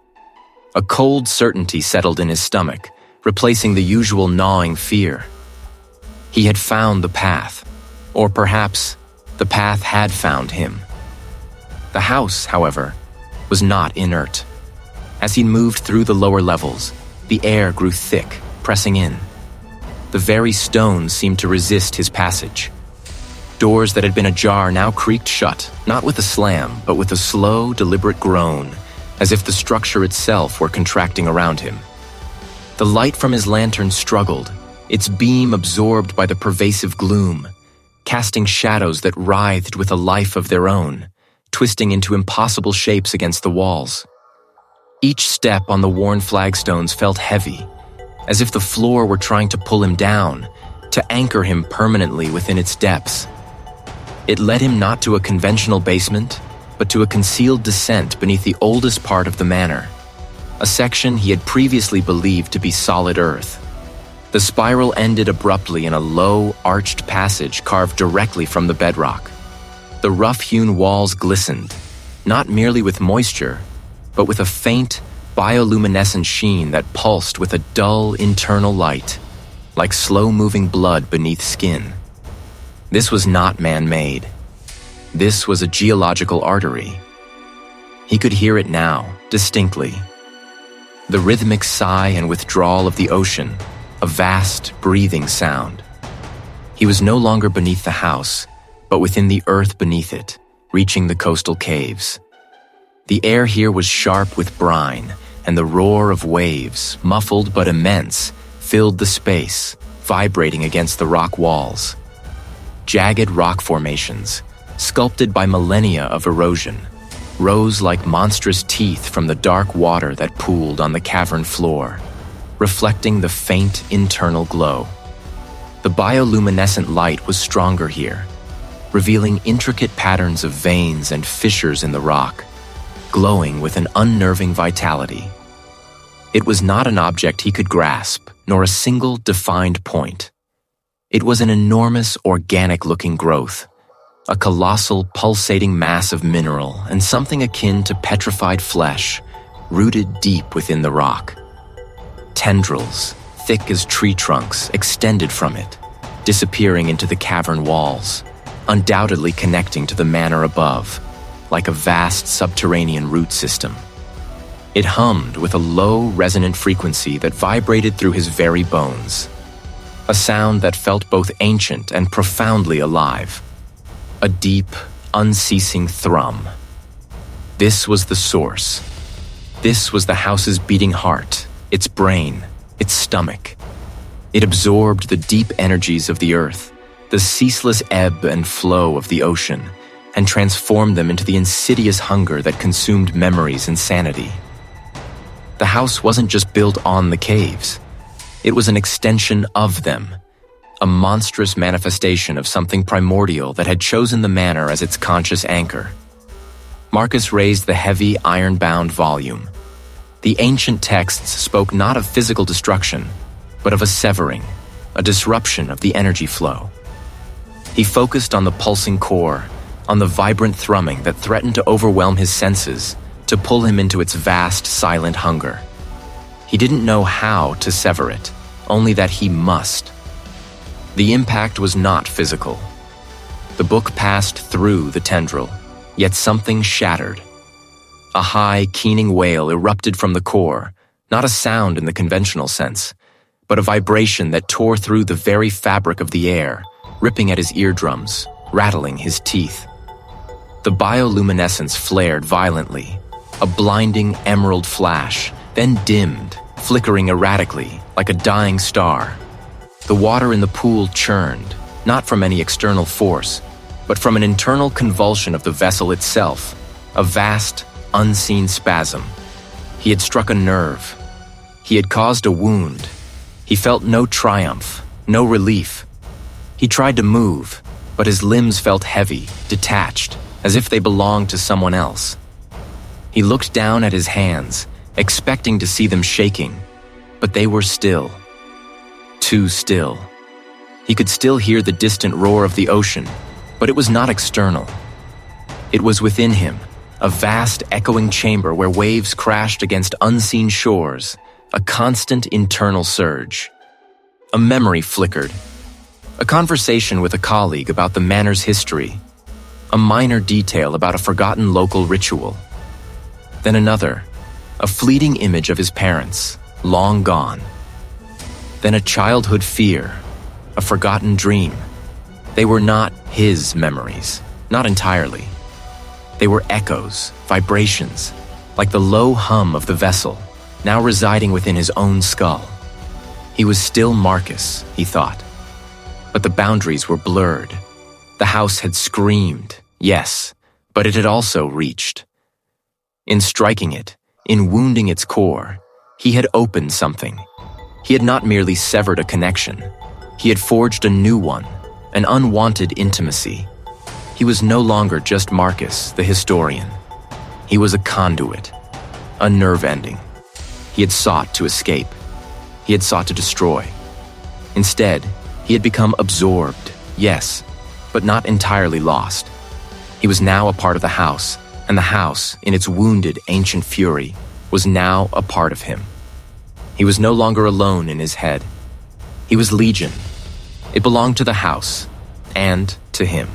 A: A cold certainty settled in his stomach, replacing the usual gnawing fear. He had found the path, or perhaps the path had found him. The house, however, was not inert. As he moved through the lower levels, the air grew thick, pressing in. The very stones seemed to resist his passage. Doors that had been ajar now creaked shut, not with a slam, but with a slow, deliberate groan, as if the structure itself were contracting around him. The light from his lantern struggled, its beam absorbed by the pervasive gloom, casting shadows that writhed with a life of their own, twisting into impossible shapes against the walls. Each step on the worn flagstones felt heavy, as if the floor were trying to pull him down, to anchor him permanently within its depths. It led him not to a conventional basement, but to a concealed descent beneath the oldest part of the manor, a section he had previously believed to be solid earth. The spiral ended abruptly in a low, arched passage carved directly from the bedrock. The rough-hewn walls glistened, not merely with moisture, but with a faint, bioluminescent sheen that pulsed with a dull internal light, like slow-moving blood beneath skin. This was not man-made. This was a geological artery. He could hear it now, distinctly. The rhythmic sigh and withdrawal of the ocean, a vast, breathing sound. He was no longer beneath the house, but within the earth beneath it, reaching the coastal caves. The air here was sharp with brine, and the roar of waves, muffled but immense, filled the space, vibrating against the rock walls. Jagged rock formations, sculpted by millennia of erosion, rose like monstrous teeth from the dark water that pooled on the cavern floor, reflecting the faint internal glow. The bioluminescent light was stronger here, revealing intricate patterns of veins and fissures in the rock, glowing with an unnerving vitality. It was not an object he could grasp, nor a single defined point. It was an enormous organic-looking growth, a colossal pulsating mass of mineral and something akin to petrified flesh, rooted deep within the rock. Tendrils, thick as tree trunks, extended from it, disappearing into the cavern walls, undoubtedly connecting to the manor above, like a vast subterranean root system. It hummed with a low, resonant frequency that vibrated through his very bones, a sound that felt both ancient and profoundly alive, a deep, unceasing thrum. This was the source. This was the house's beating heart, its brain, its stomach. It absorbed the deep energies of the earth, the ceaseless ebb and flow of the ocean, and transformed them into the insidious hunger that consumed memories and sanity. The house wasn't just built on the caves. It was an extension of them, a monstrous manifestation of something primordial that had chosen the manor as its conscious anchor. Marcus raised the heavy, iron-bound volume. The ancient texts spoke not of physical destruction, but of a severing, a disruption of the energy flow. He focused on the pulsing core, on the vibrant thrumming that threatened to overwhelm his senses, to pull him into its vast, silent hunger. He didn't know how to sever it, only that he must. The impact was not physical. The book passed through the tendril, yet something shattered. A high, keening wail erupted from the core, not a sound in the conventional sense, but a vibration that tore through the very fabric of the air, ripping at his eardrums, rattling his teeth. The bioluminescence flared violently, a blinding emerald flash, then dimmed, flickering erratically, like a dying star. The water in the pool churned, not from any external force, but from an internal convulsion of the vessel itself, a vast, unseen spasm. He had struck a nerve. He had caused a wound. He felt no triumph, no relief. He tried to move, but his limbs felt heavy, detached, as if they belonged to someone else. He looked down at his hands, expecting to see them shaking, but they were still. Too still. He could still hear the distant roar of the ocean, but it was not external. It was within him, a vast echoing chamber where waves crashed against unseen shores, a constant internal surge. A memory flickered. A conversation with a colleague about the manor's history. A minor detail about a forgotten local ritual. Then another, a fleeting image of his parents, long gone. Then a childhood fear, a forgotten dream. They were not his memories, not entirely. They were echoes, vibrations, like the low hum of the vessel, now residing within his own skull. He was still Marcus, he thought. But the boundaries were blurred. The house had screamed, yes, but it had also reached. In striking it, in wounding its core, he had opened something. He had not merely severed a connection. He had forged a new one, an unwanted intimacy. He was no longer just Marcus, the historian. He was a conduit, a nerve ending. He had sought to escape. He had sought to destroy. Instead, he had become absorbed, yes, but not entirely lost. He was now a part of the house, and the house, in its wounded ancient fury, was now a part of him. He was no longer alone in his head. He was Legion. It belonged to the house, and to him.